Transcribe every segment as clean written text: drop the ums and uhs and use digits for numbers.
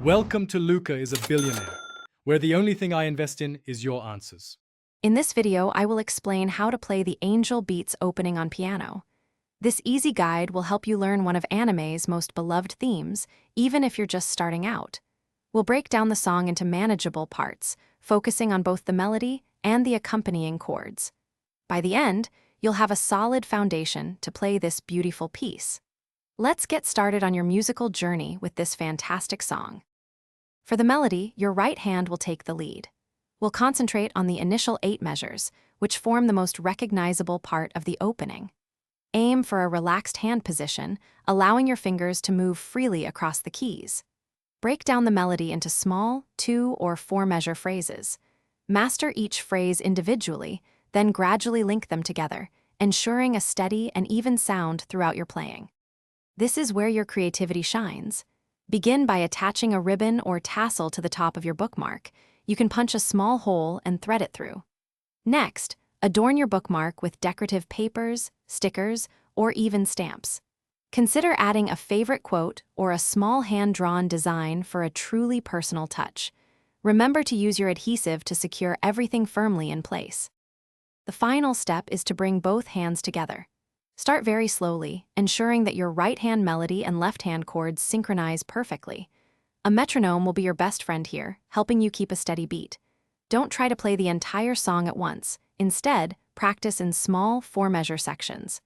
Welcome to Luca is a Billionaire, where the only thing I invest in is your answers. In this video, I will explain how to play the Angel Beats opening on piano. This easy guide will help you learn one of anime's most beloved themes, even if you're just starting out. We'll break down the song into manageable parts, focusing on both the melody and the accompanying chords. By the end, you'll have a solid foundation to play this beautiful piece. Let's get started on your musical journey with this fantastic song. For the melody, your right hand will take the lead. We'll concentrate on the initial 8 measures, which form the most recognizable part of the opening. Aim for a relaxed hand position, allowing your fingers to move freely across the keys. Break down the melody into small 2- or 4-measure phrases. Master each phrase individually, then gradually link them together, ensuring a steady and even sound throughout your playing. This is where your creativity shines. Begin by attaching a ribbon or tassel to the top of your bookmark. You can punch a small hole and thread it through. Next, adorn your bookmark with decorative papers, stickers, or even stamps. Consider adding a favorite quote or a small hand-drawn design for a truly personal touch. Remember to use your adhesive to secure everything firmly in place. The final step is to bring both hands together. Start very slowly, ensuring that your right-hand melody and left-hand chords synchronize perfectly. A metronome will be your best friend here, helping you keep a steady beat. Don't try to play the entire song at once. Instead, practice in small 4-measure sections.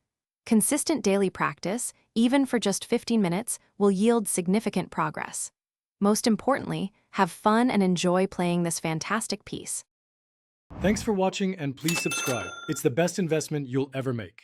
Consistent daily practice, even for just 15 minutes, will yield significant progress. Most importantly, have fun and enjoy playing this fantastic piece. Thanks for watching and please subscribe. It's the best investment you'll ever make.